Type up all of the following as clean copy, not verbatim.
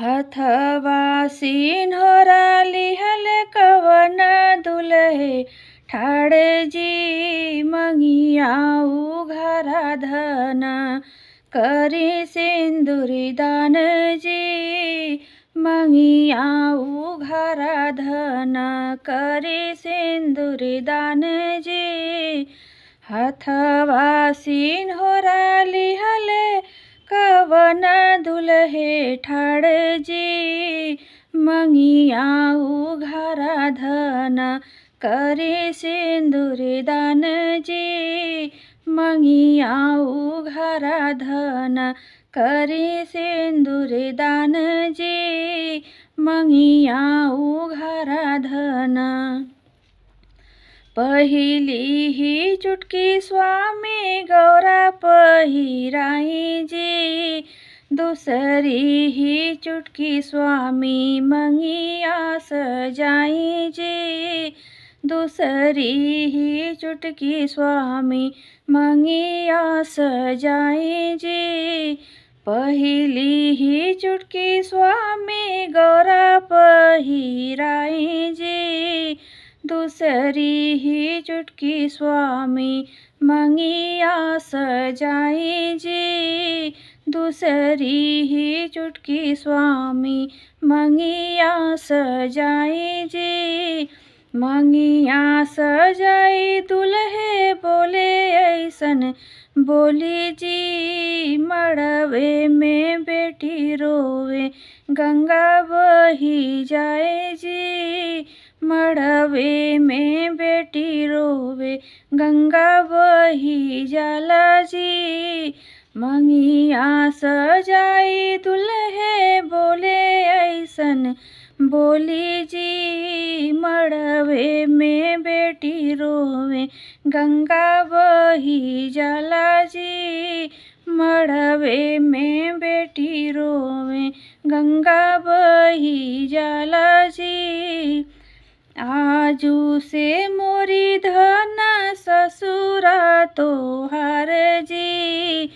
हथवा सिन्होरा लिहल कवन दुलहे ठाड़ जी मंगिया उघरा धन करी सिंदूरी दान जी मंगिया उघरा धन करी सिंदूरी दान जी हथवा सिन्होरा लिहल कवन दुलहे ठाड़ जी मंगिया उघरा धन करी सिंदूरी दान जी मंगिया उघरा धन करी सिंदूरी दान जी मंगिया उघरा धन। पहिली ही चुटकी स्वामी गौरा पहिराई जी दूसरी ही चुटकी स्वामी मंगिया सजाई जी दूसरी ही चुटकी स्वामी मंगिया सजाई जी पहिली ही चुटकी स्वामी गौरा पहिराई जी दूसरी ही चुटकी स्वामी मंगिया सजाई जी दूसरी ही चुटकी स्वामी मंगिया सजाई जी मंगिया सजाई दुल्हे बोले ऐसन बोली जी मड़वे में बेटी रोवे गंगा बही जाए जी मड़वे में बेटी रोवे गंगा बही जाला जी मंगिया सजाई दुल्हे बोले ऐसन बोली जी मड़वे में बेटी रोवे गंगा बही जाला जी मड़वे में बेटी रोवे गंगा बही जाला जी आजू से मोरी धन ससुरा तोहार जी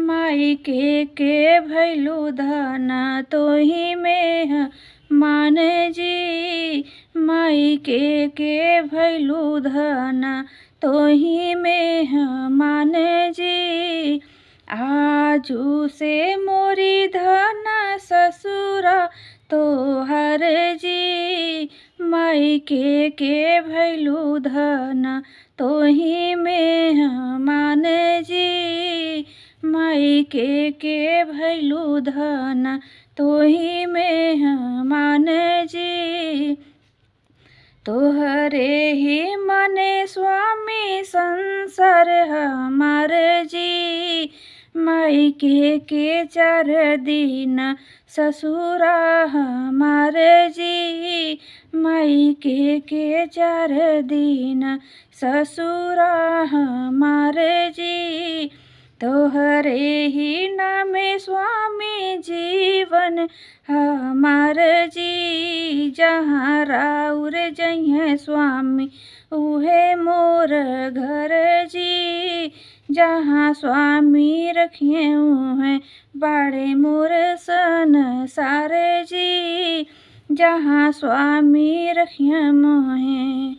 मायके भैलू धन तोही में मान जी मायके भैलू धन तोही में मान जी आजू से मोरी धन ससुरा तोहर जी मायके भैलू धन तोही में मान जी मायके भैलू धन तोही में मान जी तोहरे ही मने स्वामी संसार हमार जी मायके चार दिन ससुरा हमार जी मायके चार दिन ससुरा हमार जी तोहरे ही नामे स्वामी जीवन हमार जी जहाँ राउर जइहे स्वामी उहे मोर घर जी जहाँ स्वामी रखिए उहे बाड़े मोर संसार जी जहाँ स्वामी रखिए मोहे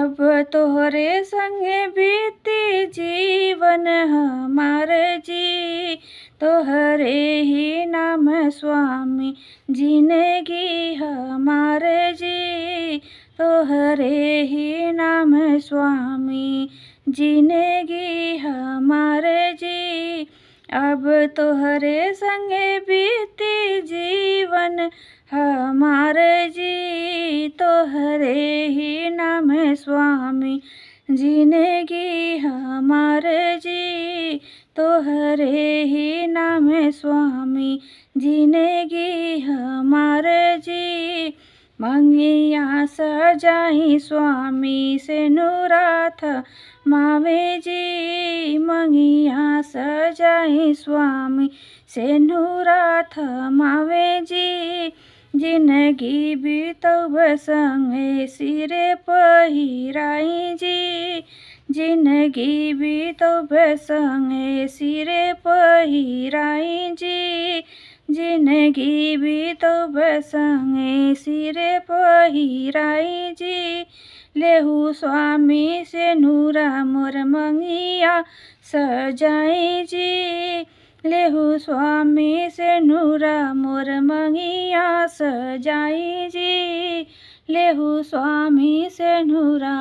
अब तोहरे संगे बीती जीवन हमार जी तोहरे ही नाम स्वामी जिंदगी हमार जी तोहरे ही नाम स्वामी जिंदगी हमार जी अब तोहरे संगे बीती जीवन हमार जी तोहरे ही नाम स्वामी जिंदगी हमार जी तोहरे ही नाम स्वामी जिंदगी हमार जी मंगिया सजाई स्वामी से नुराथ मावे जी मंगिया सजाई स्वामी से नुराथ मावे जी जिंदगी बीतब संगे सिरे पहिराई जी जिंदगी बीतब संगे सिरे पहिराई जी जिंदगी भी तो बसंगे सिरे पहिराई जी। लेहु स्वामी से नूरा मोर मंगिया सजाई जी। लेहु स्वामी से नूरा मोर मंगिया सजाई जी। लेहु स्वामी से नूरा।